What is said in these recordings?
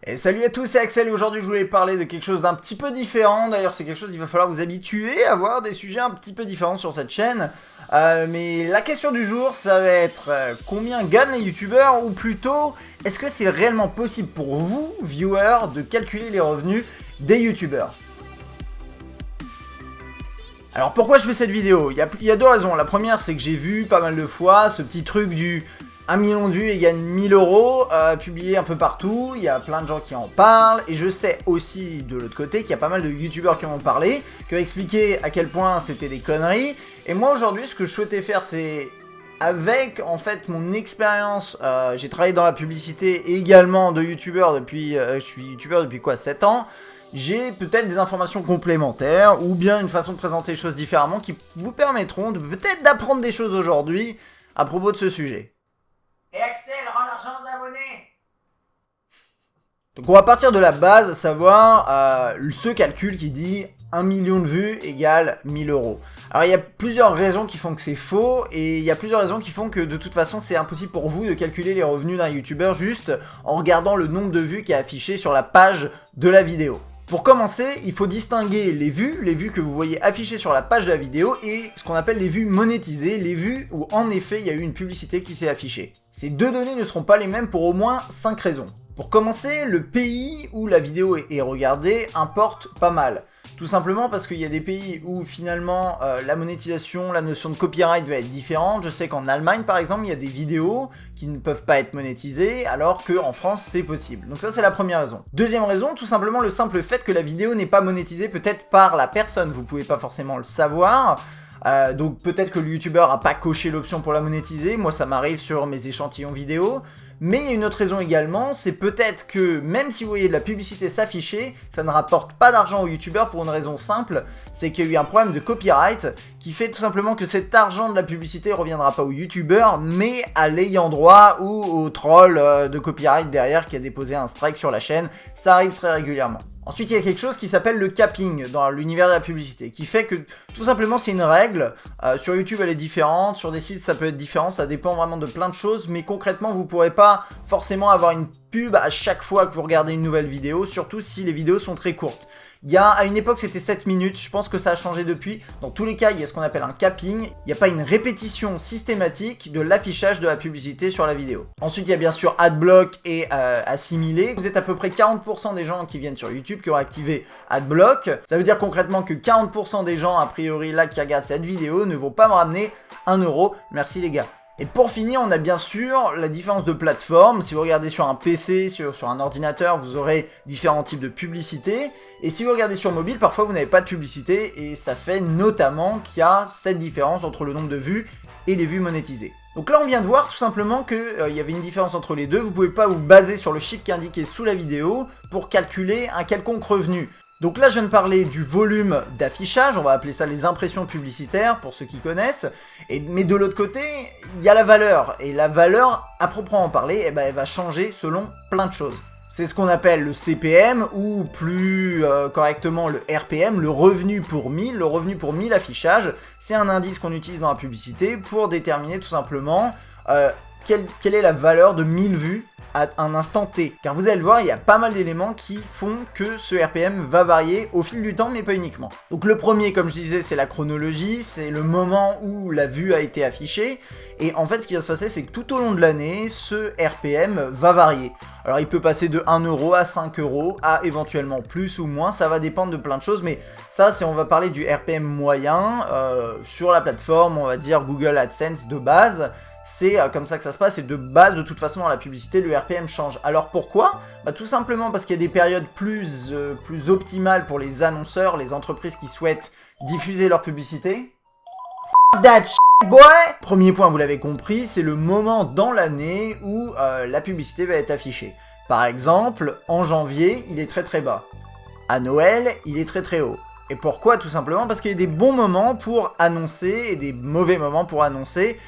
Et salut à tous, c'est Axel et aujourd'hui je voulais parler de quelque chose d'un petit peu différent. D'ailleurs c'est quelque chose qu'il va falloir vous habituer à voir des sujets un petit peu différents sur cette chaîne. Mais la question du jour ça va être combien gagnent les youtubeurs, ou plutôt est-ce que c'est réellement possible pour vous, viewers, de calculer les revenus des youtubeurs? Alors pourquoi je fais cette vidéo? Il y a deux raisons. La première c'est que j'ai vu pas mal de fois ce petit truc du 1 million de vues et gagne 1000 euros, publié un peu partout, il y a plein de gens qui en parlent, et je sais aussi de l'autre côté qu'il y a pas mal de youtubeurs qui en ont parlé, qui ont expliqué à quel point c'était des conneries, et moi aujourd'hui ce que je souhaitais faire c'est, avec en fait mon expérience, j'ai travaillé dans la publicité et également de youtubeur depuis, je suis youtubeur depuis quoi, 7 ans, j'ai peut-être des informations complémentaires, ou bien une façon de présenter les choses différemment qui vous permettront de peut-être d'apprendre des choses aujourd'hui à propos de ce sujet. Et Axel, rends l'argent aux abonnés. Donc on va partir de la base, à savoir ce calcul qui dit 1 million de vues égale 1000 euros. Alors il y a plusieurs raisons qui font que c'est faux, et il y a plusieurs raisons qui font que de toute façon c'est impossible pour vous de calculer les revenus d'un youtubeur juste en regardant le nombre de vues qui est affiché sur la page de la vidéo. Pour commencer, il faut distinguer les vues que vous voyez affichées sur la page de la vidéo, et ce qu'on appelle les vues monétisées, les vues où en effet il y a eu une publicité qui s'est affichée. Ces deux données ne seront pas les mêmes pour au moins 5 raisons. Pour commencer, le pays où la vidéo est regardée importe pas mal. Tout simplement parce qu'il y a des pays où finalement la monétisation, la notion de copyright va être différente. Je sais qu'en Allemagne par exemple, il y a des vidéos qui ne peuvent pas être monétisées, alors qu'en France c'est possible. Donc ça c'est la première raison. Deuxième raison, tout simplement le simple fait que la vidéo n'est pas monétisée peut-être par la personne, vous pouvez pas forcément le savoir. Donc peut-être que le youtubeur a pas coché l'option pour la monétiser, moi ça m'arrive sur mes échantillons vidéo. Mais il y a une autre raison également, c'est peut-être que même si vous voyez de la publicité s'afficher, ça ne rapporte pas d'argent au youtubeur pour une raison simple, c'est qu'il y a eu un problème de copyright qui fait tout simplement que cet argent de la publicité ne reviendra pas au youtubeur, mais à l'ayant droit ou au troll de copyright derrière qui a déposé un strike sur la chaîne. Ça arrive très régulièrement. Ensuite, il y a quelque chose qui s'appelle le capping dans l'univers de la publicité, qui fait que tout simplement c'est une règle. Sur YouTube elle est différente, sur des sites ça peut être différent, ça dépend vraiment de plein de choses, mais concrètement vous pourrez pas forcément avoir une pub à chaque fois que vous regardez une nouvelle vidéo, surtout si les vidéos sont très courtes. À une époque c'était 7 minutes, je pense que ça a changé depuis. Dans tous les cas, il y a ce qu'on appelle un capping, il n'y a pas une répétition systématique de l'affichage de la publicité sur la vidéo. Ensuite il y a bien sûr Adblock et assimilé. Vous êtes à peu près 40% des gens qui viennent sur YouTube qui ont activé Adblock. Ça veut dire concrètement que 40% des gens a priori là qui regardent cette vidéo ne vont pas me ramener 1 euro. Merci les gars. Et pour finir, on a bien sûr la différence de plateforme. Si vous regardez sur un PC, sur un ordinateur, vous aurez différents types de publicités. Et si vous regardez sur mobile, parfois vous n'avez pas de publicité. Et ça fait notamment qu'il y a cette différence entre le nombre de vues et les vues monétisées. Donc là on vient de voir tout simplement qu'il y avait une différence entre les deux. Vous ne pouvez pas vous baser sur le chiffre qui est indiqué sous la vidéo pour calculer un quelconque revenu. Donc là je viens de parler du volume d'affichage, on va appeler ça les impressions publicitaires pour ceux qui connaissent, mais de l'autre côté il y a la valeur, et la valeur à proprement parler, eh ben, elle va changer selon plein de choses. C'est ce qu'on appelle le CPM, ou plus correctement le RPM, le revenu pour 1000. Le revenu pour 1000 affichages, c'est un indice qu'on utilise dans la publicité pour déterminer tout simplement quelle est la valeur de 1000 vues à un instant T. Car vous allez le voir, il y a pas mal d'éléments qui font que ce RPM va varier au fil du temps, mais pas uniquement. Donc le premier, comme je disais, c'est la chronologie, c'est le moment où la vue a été affichée. Et en fait, ce qui va se passer, c'est que tout au long de l'année, ce RPM va varier. Alors il peut passer de 1 euro à 5 euros, à éventuellement plus ou moins, ça va dépendre de plein de choses, mais ça, on va parler du RPM moyen sur la plateforme, on va dire Google AdSense de base. C'est comme ça que ça se passe, et de base, de toute façon, dans la publicité, le RPM change. Alors pourquoi? Tout simplement parce qu'il y a des périodes plus optimales pour les annonceurs, les entreprises qui souhaitent diffuser leur publicité. That shit, boy! Premier point, vous l'avez compris, c'est le moment dans l'année où la publicité va être affichée. Par exemple, en janvier, il est très très bas. À Noël, il est très très haut. Et pourquoi? Tout simplement parce qu'il y a des bons moments pour annoncer et des mauvais moments pour annoncer.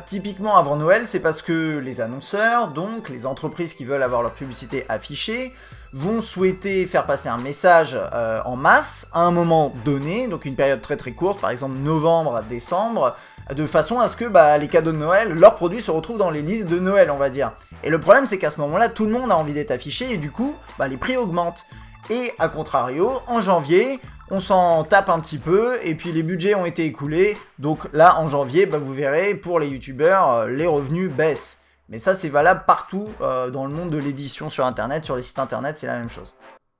Typiquement avant Noël, c'est parce que les annonceurs, donc les entreprises qui veulent avoir leur publicité affichée, vont souhaiter faire passer un message en masse à un moment donné, donc une période très très courte, par exemple novembre à décembre, de façon à ce que les cadeaux de Noël, leurs produits se retrouvent dans les listes de Noël, on va dire. Et le problème, c'est qu'à ce moment-là, tout le monde a envie d'être affiché, et du coup, les prix augmentent. Et à contrario, en janvier, on s'en tape un petit peu, et puis les budgets ont été écoulés, donc là, en janvier, vous verrez, pour les youtubeurs, les revenus baissent. Mais ça, c'est valable partout dans le monde de l'édition sur Internet, sur les sites Internet, c'est la même chose.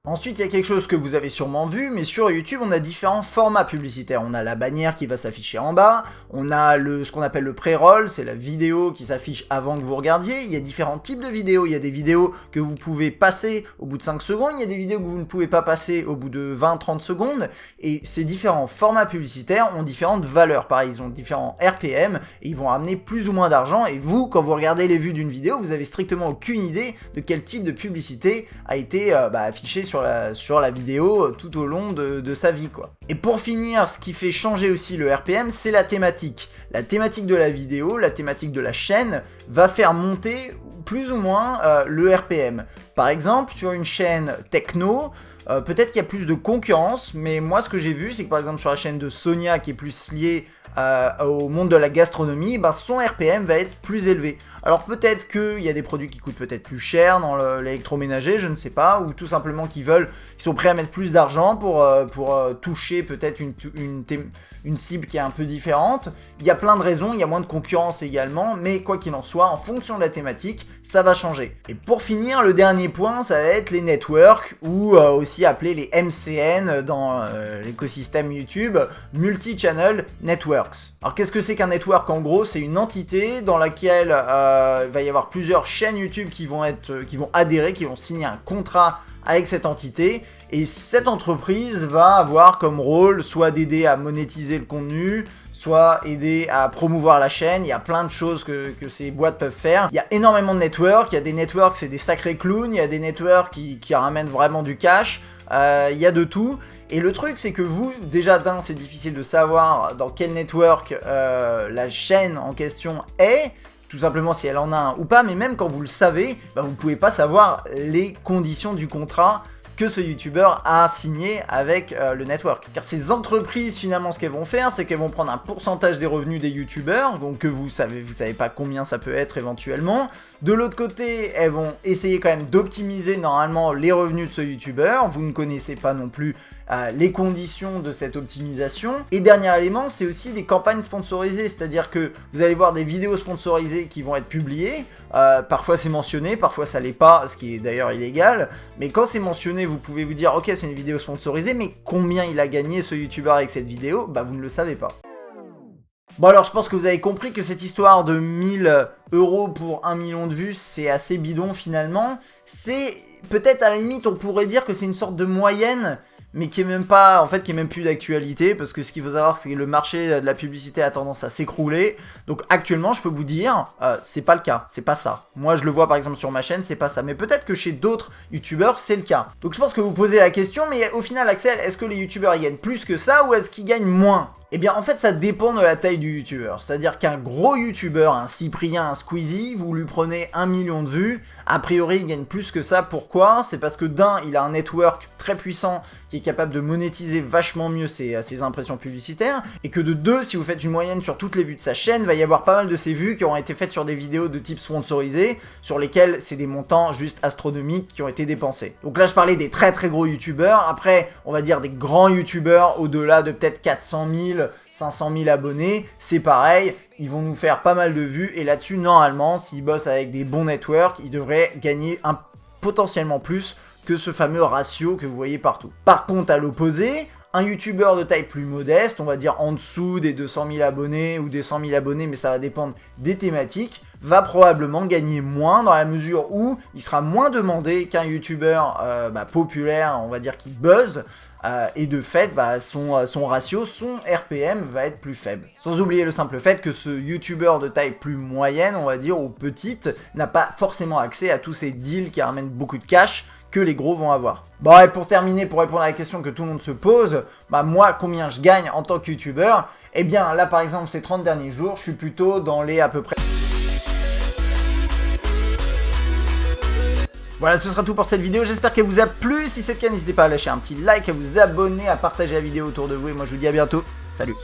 Ensuite, il y a quelque chose que vous avez sûrement vu, mais sur YouTube, on a différents formats publicitaires. On a la bannière qui va s'afficher en bas, on a ce qu'on appelle le pré-roll, c'est la vidéo qui s'affiche avant que vous regardiez. Il y a différents types de vidéos, il y a des vidéos que vous pouvez passer au bout de 5 secondes, il y a des vidéos que vous ne pouvez pas passer au bout de 20-30 secondes, et ces différents formats publicitaires ont différentes valeurs. Pareil, ils ont différents RPM, et ils vont amener plus ou moins d'argent, et vous, quand vous regardez les vues d'une vidéo, vous avez strictement aucune idée de quel type de publicité a été affiché sur la vidéo tout au long de sa vie, quoi. Et pour finir, ce qui fait changer aussi le RPM, c'est la thématique. La thématique de la vidéo, la thématique de la chaîne, va faire monter plus ou moins le RPM. Par exemple, sur une chaîne techno, peut-être qu'il y a plus de concurrence, mais moi ce que j'ai vu, c'est que par exemple sur la chaîne de Sonia, qui est plus liée au monde de la gastronomie, son RPM va être plus élevé. Alors peut-être qu'il y a des produits qui coûtent peut-être plus cher dans l'électroménager, je ne sais pas, ou tout simplement ils sont prêts à mettre plus d'argent pour toucher peut-être une cible qui est un peu différente. Il y a plein de raisons, il y a moins de concurrence également, mais quoi qu'il en soit, en fonction de la thématique, ça va changer. Et pour finir, le dernier point, ça va être les networks, ou aussi appelés les MCN dans l'écosystème YouTube, Multi-Channel Networks. Alors qu'est-ce que c'est qu'un network? En gros, c'est une entité dans laquelle il va y avoir plusieurs chaînes YouTube qui vont adhérer, qui vont signer un contrat avec cette entité, et cette entreprise va avoir comme rôle soit d'aider à monétiser le contenu, soit aider à promouvoir la chaîne. Il y a plein de choses que ces boîtes peuvent faire. Il y a énormément de networks, il y a des networks, c'est des sacrés clowns, il y a des networks qui ramènent vraiment du cash, il y a de tout. Et le truc, c'est que vous, déjà c'est difficile de savoir dans quel network la chaîne en question est, tout simplement si elle en a un ou pas, mais même quand vous le savez, vous pouvez pas savoir les conditions du contrat que ce youtubeur a signé avec le network. Car ces entreprises, finalement, ce qu'elles vont faire, c'est qu'elles vont prendre un pourcentage des revenus des youtubeurs, donc que vous savez pas combien ça peut être éventuellement. De l'autre côté, elles vont essayer quand même d'optimiser normalement les revenus de ce youtubeur. Vous ne connaissez pas non plus les conditions de cette optimisation. Et dernier élément, c'est aussi des campagnes sponsorisées, c'est-à-dire que vous allez voir des vidéos sponsorisées qui vont être publiées. Parfois c'est mentionné, parfois ça l'est pas, ce qui est d'ailleurs illégal. Mais quand c'est mentionné, vous pouvez vous dire ok, c'est une vidéo sponsorisée, mais combien il a gagné ce youtubeur avec cette vidéo? Vous ne le savez pas. Bon alors je pense que vous avez compris que cette histoire de 1000 € pour 1 million de vues, c'est assez bidon finalement. C'est peut-être à la limite on pourrait dire que c'est une sorte de moyenne, mais qui est même pas, en fait, qui est même plus d'actualité, parce que ce qu'il faut savoir, c'est que le marché de la publicité a tendance à s'écrouler. Donc actuellement, je peux vous dire, c'est pas le cas, c'est pas ça. Moi, je le vois par exemple sur ma chaîne, c'est pas ça. Mais peut-être que chez d'autres youtubeurs, c'est le cas. Donc je pense que vous posez la question, mais au final, Axel, est-ce que les youtubeurs ils gagnent plus que ça, ou est-ce qu'ils gagnent moins? Eh bien en fait ça dépend de la taille du youtubeur, c'est-à-dire qu'un gros youtubeur, un Cyprien, un Squeezie, vous lui prenez 1 million de vues, a priori il gagne plus que ça. Pourquoi? C'est parce que d'un, il a un network très puissant qui est capable de monétiser vachement mieux ses impressions publicitaires, et que de deux, si vous faites une moyenne sur toutes les vues de sa chaîne, va y avoir pas mal de ces vues qui auront été faites sur des vidéos de type sponsorisé, sur lesquelles c'est des montants juste astronomiques qui ont été dépensés. Donc là je parlais des très très gros youtubeurs, après on va dire des grands youtubeurs au-delà de peut-être 400 000, 500 000 abonnés, c'est pareil, ils vont nous faire pas mal de vues, et là-dessus, normalement, s'ils bossent avec des bons networks, ils devraient gagner potentiellement plus que ce fameux ratio que vous voyez partout. Par contre, à l'opposé, un youtubeur de taille plus modeste, on va dire en dessous des 200 000 abonnés ou des 100 000 abonnés, mais ça va dépendre des thématiques, va probablement gagner moins dans la mesure où il sera moins demandé qu'un youtubeur populaire, on va dire qui buzz, et de fait, son ratio, son RPM va être plus faible. Sans oublier le simple fait que ce youtubeur de taille plus moyenne, on va dire, ou petite, n'a pas forcément accès à tous ces deals qui ramènent beaucoup de cash que les gros vont avoir. Bon, et pour terminer, pour répondre à la question que tout le monde se pose, moi, combien je gagne en tant que youtubeur? Eh bien, là, par exemple, ces 30 derniers jours, je suis plutôt dans les à peu près... Voilà, ce sera tout pour cette vidéo, j'espère qu'elle vous a plu. Si c'est le cas, n'hésitez pas à lâcher un petit like, à vous abonner, à partager la vidéo autour de vous, et moi je vous dis à bientôt. Salut!